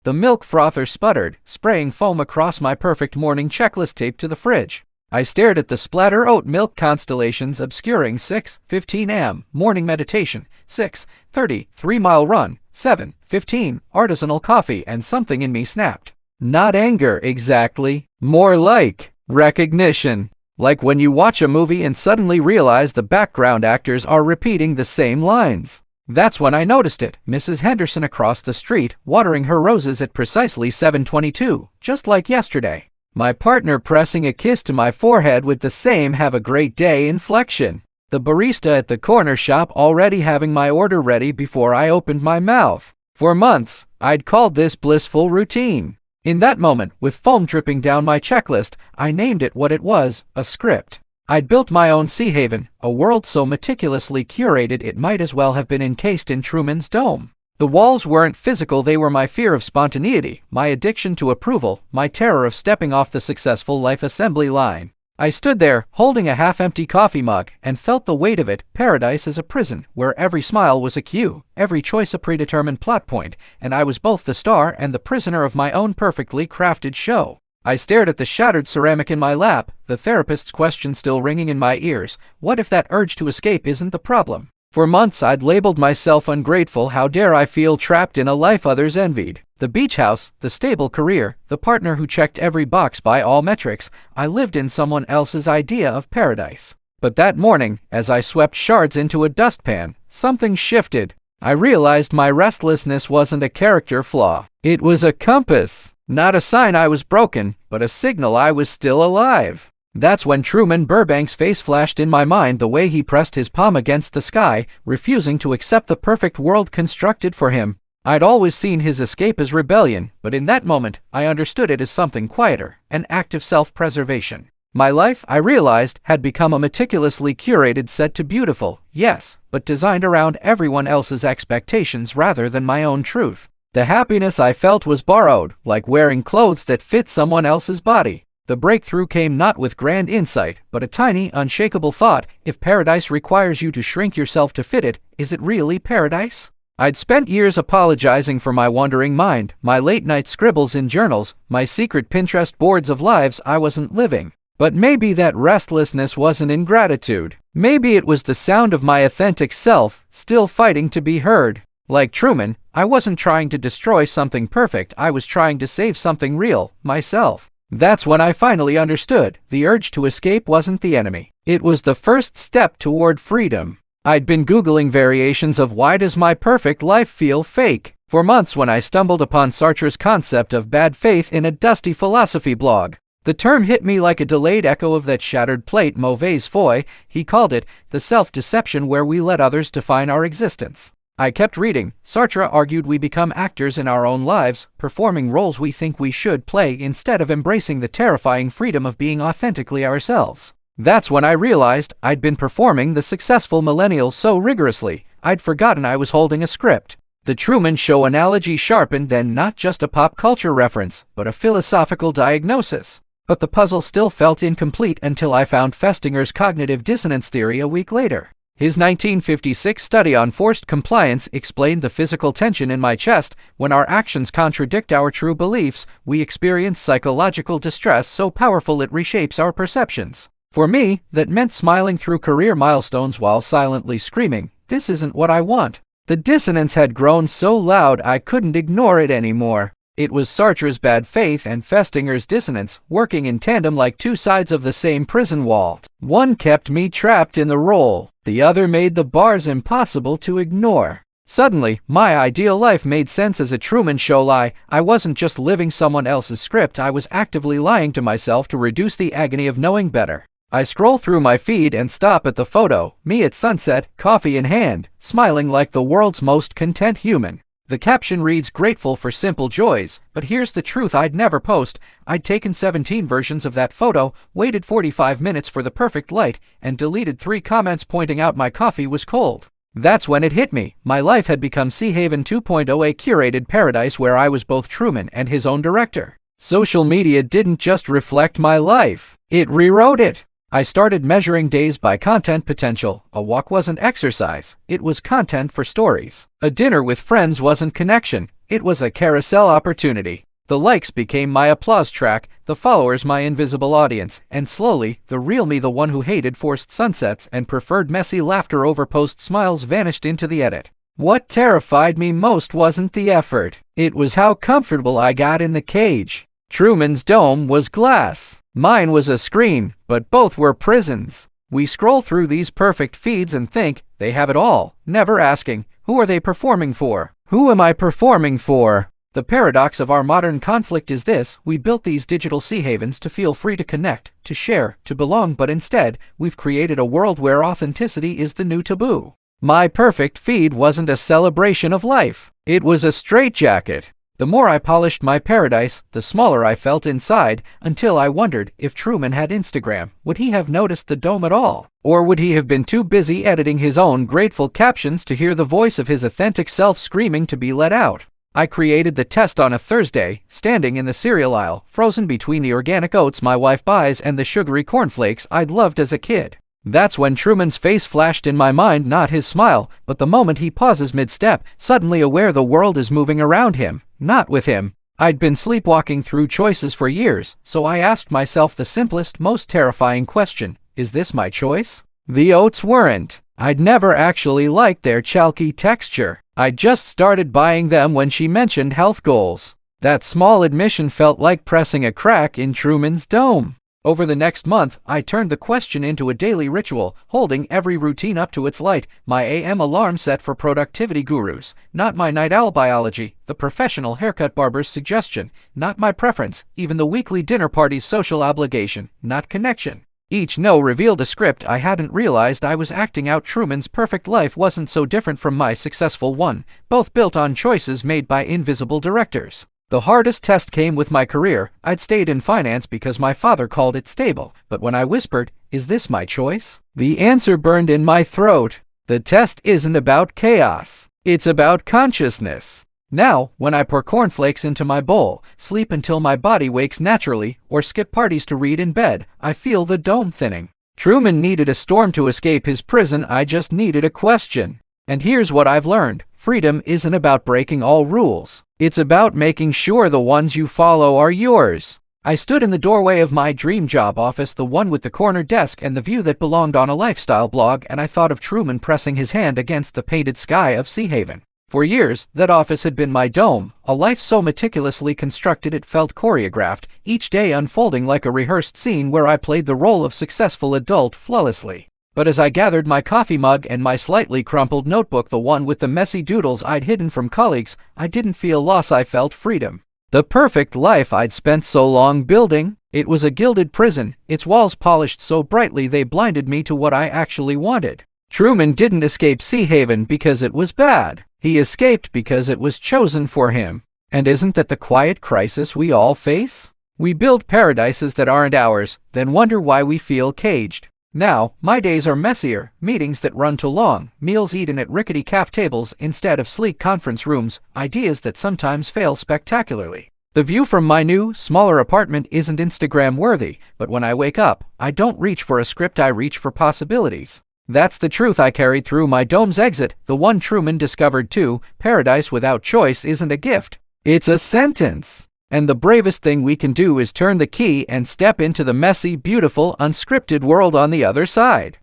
The milk frother sputtered, spraying foam across my perfect morning checklist taped to the fridge. I stared at the splatter oat milk constellations obscuring 6:15 am, morning meditation, 6:30, 3-mile run, 7:15, artisanal coffee, and something in me snapped. Not anger exactly, more like recognition. Like when you watch a movie and suddenly realize the background actors are repeating the same lines. That's when I noticed it, Mrs. Henderson across the street, watering her roses at precisely 7:22, just like yesterday. My partner pressing a kiss to my forehead with the same "have a great day" inflection. The barista at the corner shop already having my order ready before I opened my mouth. For months, I'd called this blissful routine. In that moment, with foam dripping down my checklist, I named it what it was, a script. I'd built my own sea haven, a world so meticulously curated it might as well have been encased in Truman's dome. The walls weren't physical, they were my fear of spontaneity, my addiction to approval, my terror of stepping off the successful life assembly line. I stood there, holding a half-empty coffee mug, and felt the weight of it. Paradise is a prison, where every smile was a cue, every choice a predetermined plot point, and I was both the star and the prisoner of my own perfectly crafted show. I stared at the shattered ceramic in my lap, the therapist's question still ringing in my ears. What if that urge to escape isn't the problem? For months I'd labeled myself ungrateful. How dare I feel trapped in a life others envied? The beach house, the stable career, the partner who checked every box by all metrics. I lived in someone else's idea of paradise. But that morning, as I swept shards into a dustpan, something shifted. I realized my restlessness wasn't a character flaw. It was a compass. Not a sign I was broken, but a signal I was still alive. That's when Truman Burbank's face flashed in my mind, the way he pressed his palm against the sky, refusing to accept the perfect world constructed for him. I'd always seen his escape as rebellion, but in that moment, I understood it as something quieter, an act of self-preservation. My life, I realized, had become a meticulously curated set to beautiful, yes, but designed around everyone else's expectations rather than my own truth. The happiness I felt was borrowed, like wearing clothes that fit someone else's body. The breakthrough came not with grand insight, but a tiny, unshakable thought. If paradise requires you to shrink yourself to fit it, is it really paradise? I'd spent years apologizing for my wandering mind, my late-night scribbles in journals, my secret Pinterest boards of lives I wasn't living. But maybe that restlessness wasn't ingratitude. Maybe it was the sound of my authentic self, still fighting to be heard. Like Truman, I wasn't trying to destroy something perfect, I was trying to save something real, myself. That's when I finally understood. The urge to escape wasn't the enemy. It was the first step toward freedom. I'd been Googling variations of "why does my perfect life feel fake?" for months when I stumbled upon Sartre's concept of bad faith in a dusty philosophy blog. The term hit me like a delayed echo of that shattered plate mauvaise foi. He called it the self-deception where we let others define our existence. I kept reading. Sartre argued we become actors in our own lives, performing roles we think we should play instead of embracing the terrifying freedom of being authentically ourselves. That's when I realized I'd been performing the successful millennial so rigorously, I'd forgotten I was holding a script. The Truman Show analogy sharpened then, not just a pop culture reference, but a philosophical diagnosis. But the puzzle still felt incomplete until I found Festinger's cognitive dissonance theory a week later. His 1956 study on forced compliance explained the physical tension in my chest. When our actions contradict our true beliefs, we experience psychological distress so powerful it reshapes our perceptions. For me, that meant smiling through career milestones while silently screaming, "This isn't what I want." The dissonance had grown so loud I couldn't ignore it anymore. It was Sartre's bad faith and Festinger's dissonance, working in tandem like two sides of the same prison wall. One kept me trapped in the role, the other made the bars impossible to ignore. Suddenly, my ideal life made sense as a Truman Show lie. I wasn't just living someone else's script, I was actively lying to myself to reduce the agony of knowing better. I scroll through my feed and stop at the photo, me at sunset, coffee in hand, smiling like the world's most content human. The caption reads, "Grateful for simple joys," but here's the truth I'd never post. I'd taken 17 versions of that photo, waited 45 minutes for the perfect light, and deleted 3 comments pointing out my coffee was cold. That's when it hit me. My life had become Sea Haven 2.0, a curated paradise where I was both Truman and his own director. Social media didn't just reflect my life, it rewrote it. I started measuring days by content potential. A walk wasn't exercise, it was content for stories. A dinner with friends wasn't connection, It was a carousel opportunity. The likes became my applause track, the followers my invisible audience, and slowly, the real me, the one who hated forced sunsets and preferred messy laughter over post smiles, vanished into the edit. What terrified me most wasn't the effort. It was how comfortable I got in the cage. Truman's dome was glass. Mine was a screen, but both were prisons. We scroll through these perfect feeds and think they have it all, never asking, who are they performing for? Who am I performing for? The paradox of our modern conflict is this: we built these digital sea havens to feel free to connect, to share, to belong, but instead, we've created a world where authenticity is the new taboo. My perfect feed wasn't a celebration of life. It was a straitjacket. The more I polished my paradise, the smaller I felt inside, until I wondered, if Truman had Instagram, would he have noticed the dome at all? Or would he have been too busy editing his own grateful captions to hear the voice of his authentic self screaming to be let out? I created the test on a Thursday, standing in the cereal aisle, frozen between the organic oats my wife buys and the sugary cornflakes I'd loved as a kid. That's when Truman's face flashed in my mind, not his smile, but the moment he pauses mid-step, suddenly aware the world is moving around him, not with him. I'd been sleepwalking through choices for years, so I asked myself the simplest, most terrifying question: is this my choice? The oats weren't. I'd never actually liked their chalky texture. I just started buying them when she mentioned health goals. That small admission felt like pressing a crack in Truman's dome. Over the next month, I turned the question into a daily ritual, holding every routine up to its light, my AM alarm set for productivity gurus, not my night owl biology, the professional haircut barber's suggestion, not my preference, even the weekly dinner party's social obligation, not connection. Each no revealed a script I hadn't realized I was acting out. Truman's perfect life wasn't so different from my successful one, both built on choices made by invisible directors. The hardest test came with my career. I'd stayed in finance because my father called it stable, but when I whispered, "Is this my choice?" the answer burned in my throat. The test isn't about chaos. It's about consciousness. Now, when I pour cornflakes into my bowl, sleep until my body wakes naturally, or skip parties to read in bed, I feel the dome thinning. Truman needed a storm to escape his prison. I just needed a question. And here's what I've learned. Freedom isn't about breaking all rules. It's about making sure the ones you follow are yours. I stood in the doorway of my dream job office, the one with the corner desk and the view that belonged on a lifestyle blog, and I thought of Truman pressing his hand against the painted sky of Sea Haven. For years, that office had been my dome, a life so meticulously constructed it felt choreographed, each day unfolding like a rehearsed scene where I played the role of successful adult flawlessly. But as I gathered my coffee mug and my slightly crumpled notebook, the one with the messy doodles I'd hidden from colleagues, I didn't feel loss, I felt freedom. The perfect life I'd spent so long building. It was a gilded prison, its walls polished so brightly they blinded me to what I actually wanted. Truman didn't escape Sea Haven because it was bad. He escaped because it was chosen for him. And isn't that the quiet crisis we all face? We build paradises that aren't ours, then wonder why we feel caged. Now, my days are messier, meetings that run too long, meals eaten at rickety caf tables instead of sleek conference rooms, ideas that sometimes fail spectacularly. The view from my new, smaller apartment isn't Instagram-worthy, but when I wake up, I don't reach for a script, I reach for possibilities. That's the truth I carried through my dome's exit, the one Truman discovered too. Paradise without choice isn't a gift. It's a sentence. And the bravest thing we can do is turn the key and step into the messy, beautiful, unscripted world on the other side.